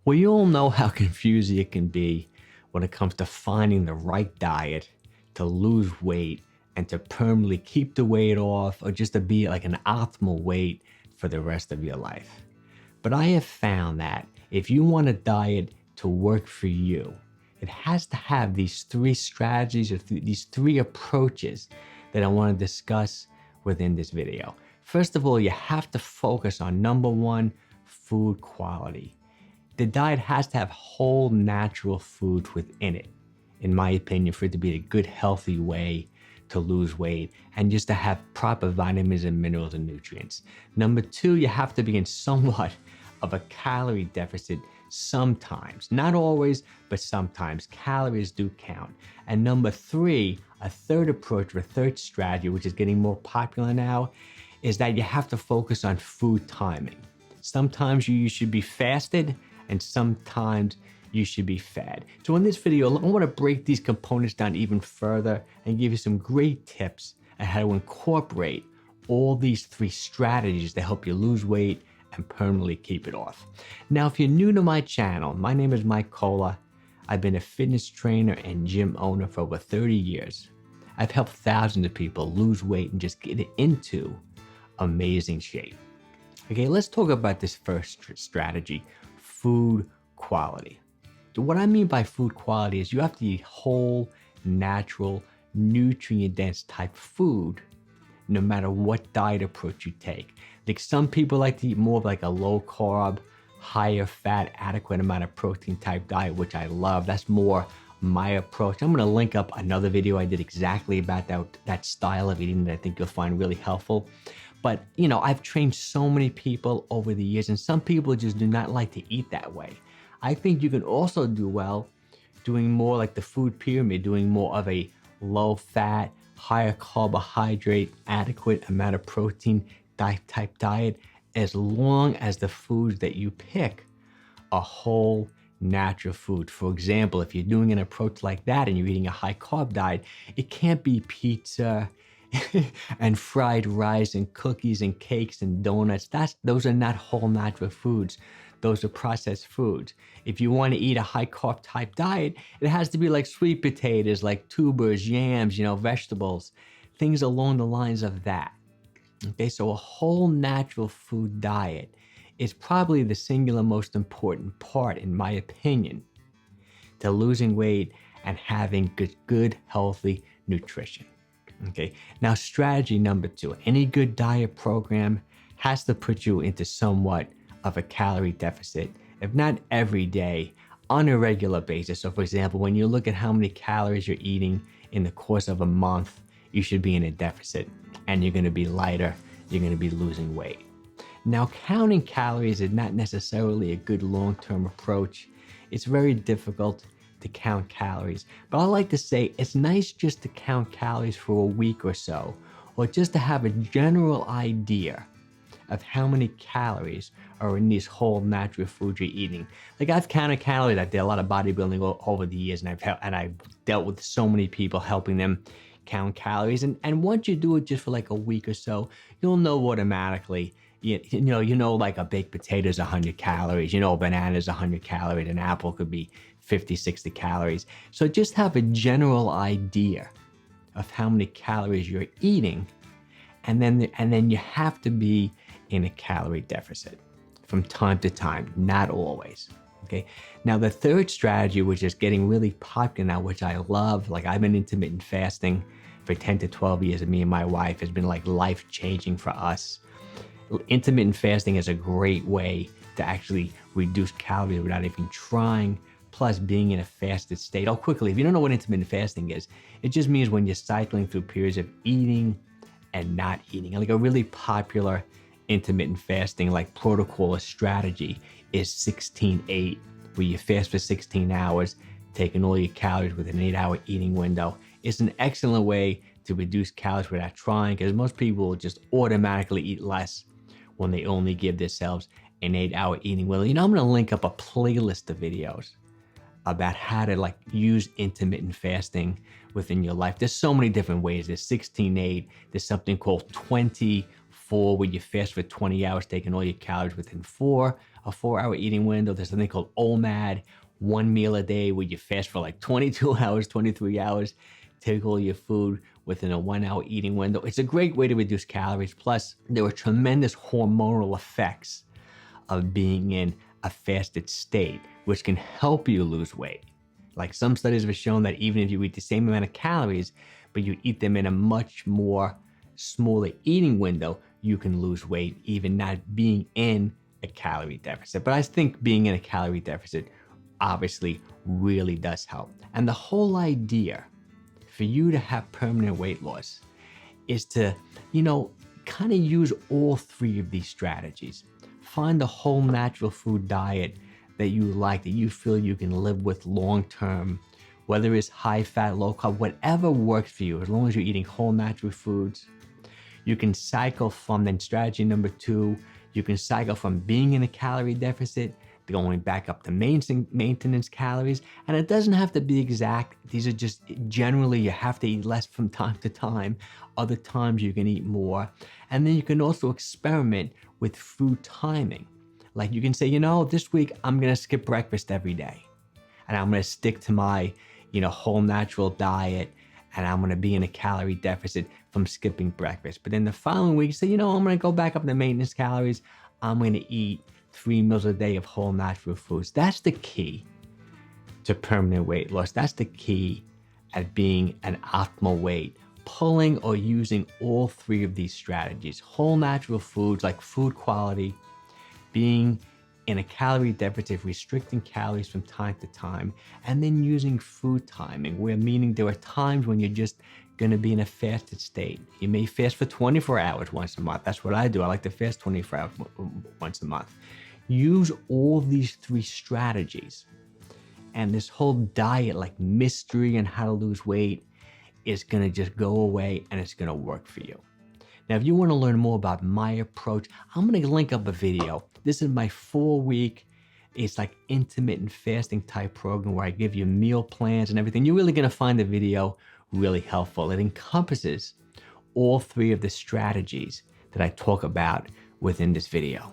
Well, you all know how confusing it can be when it comes to finding the right diet to lose weight and to permanently keep the weight off, or just to be like an optimal weight for the rest of your life. But I have found that if you want a diet to work for you, it has to have these three strategies or these three approaches that I want to discuss within this video. First of all, you have to focus on number one, food quality. The diet has to have whole natural foods within it, in my opinion, for it to be a good, healthy way to lose weight and just to have proper vitamins and minerals and nutrients. Number two, you have to be in somewhat of a calorie deficit sometimes. Not always, but sometimes. Calories do count. And number three, a third approach or a third strategy, which is getting more popular now, is that you have to focus on food timing. Sometimes you should be fasted, and sometimes you should be fed. So in this video, I want to break these components down even further and give you some great tips on how to incorporate all these three strategies to help you lose weight and permanently keep it off. Now, if you're new to my channel, my name is 𝙒𝘾𝙃. I've been a fitness trainer and gym owner for over 30 years. I've helped thousands of people lose weight and just get into amazing shape. Okay, let's talk about this first strategy, food quality. What I mean by food quality is you have to eat whole, natural, nutrient-dense type food no matter what diet approach you take. Like some people like to eat more of like a low carb, higher fat, adequate amount of protein type diet, which I love. That's more my approach. I'm gonna link up another video I did exactly about that style of eating that I think you'll find really helpful. But you know, I've trained so many people over the years, and some people just do not like to eat that way. I think you can also do well doing more like the food pyramid, doing more of a low fat, higher carbohydrate, adequate amount of protein type diet, as long as the foods that you pick are whole, natural food. For example, if you're doing an approach like that and you're eating a high carb diet, it can't be pizza and fried rice and cookies and cakes and donuts. Those are not whole natural foods. Those are processed foods. If you want to eat a high carb type diet, it has to be like sweet potatoes, like tubers, yams, vegetables, things along the lines of that. Okay, so a whole natural food diet is probably the singular most important part, in my opinion, to losing weight and having good healthy nutrition. Okay, now strategy number two, any good diet program has to put you into somewhat of a calorie deficit, if not every day, on a regular basis. So for example, when you look at how many calories you're eating in the course of a month, you should be in a deficit and you're gonna be lighter, you're gonna be losing weight. Now, counting calories is not necessarily a good long-term approach. It's very difficult to count calories, but I like to say it's nice just to count calories for a week or so, or just to have a general idea of how many calories are in these whole natural foods you're eating. Like I've counted calories. I've done a lot of bodybuilding over the years, and I've dealt with so many people helping them count calories. And once you do it just for like a week or so, you'll know automatically. You know, like a baked potato is 100 calories. A banana is 100 calories. An apple could be 50, 60 calories. So just have a general idea of how many calories you're eating, and then you have to be in a calorie deficit from time to time, not always. Okay. Now the third strategy, which is getting really popular now, which I love, like I've been intermittent fasting for 10 to 12 years, and me and my wife has been like life-changing for us. Intermittent fasting is a great way to actually reduce calories without even trying, plus being in a fasted state. Oh, quickly, if you don't know what intermittent fasting is, it just means when you're cycling through periods of eating and not eating. Like a really popular intermittent fasting like protocol or strategy is 16-8, where you fast for 16 hours, taking all your calories within an 8-hour eating window. It's an excellent way to reduce calories without trying, because most people will just automatically eat less when they only give themselves an 8-hour eating window. I'm gonna link up a playlist of videos about how to use intermittent fasting within your life. There's so many different ways. There's 16-8, there's something called 20-4, where you fast for 20 hours, taking all your calories within 4 a 4-hour eating window. There's something called OMAD, 1 meal a day, where you fast for like 22 hours, 23 hours, take all your food within a 1-hour eating window. It's a great way to reduce calories. Plus, there are tremendous hormonal effects of being in a fasted state, which can help you lose weight. Like some studies have shown that even if you eat the same amount of calories, but you eat them in a much more smaller eating window, you can lose weight even not being in a calorie deficit. But I think being in a calorie deficit obviously really does help. And the whole idea for you to have permanent weight loss is to, kind of use all three of these strategies. Find the whole natural food diet that you like, that you feel you can live with long term, whether it's high fat, low carb, whatever works for you, as long as you're eating whole natural foods. You can cycle from, then strategy number 2, you can cycle from being in a calorie deficit, going back up to maintenance calories. And it doesn't have to be exact. These are just generally, you have to eat less from time to time. Other times you can eat more. And then you can also experiment with food timing. Like you can say, this week I'm gonna skip breakfast every day. And I'm gonna stick to my, whole natural diet. And I'm gonna be in a calorie deficit from skipping breakfast. But then the following week, say, I'm gonna go back up to maintenance calories. I'm gonna eat 3 meals a day of whole natural foods. That's the key to permanent weight loss. That's the key at being an optimal weight. Pulling or using all three of these strategies. Whole natural foods like food quality, being in a calorie deficit, restricting calories from time to time, and then using food timing, where meaning there are times when you're just gonna be in a fasted state. You may fast for 24 hours once a month. That's what I do. I like to fast 24 hours once a month. Use all these 3 strategies. And this whole diet, like mystery and how to lose weight, is gonna just go away and it's gonna work for you. Now, if you wanna learn more about my approach, I'm gonna link up a video. This is my 4-week, it's like intermittent fasting type program where I give you meal plans and everything. You're really gonna find the video really helpful. It encompasses all 3 of the strategies that I talk about within this video.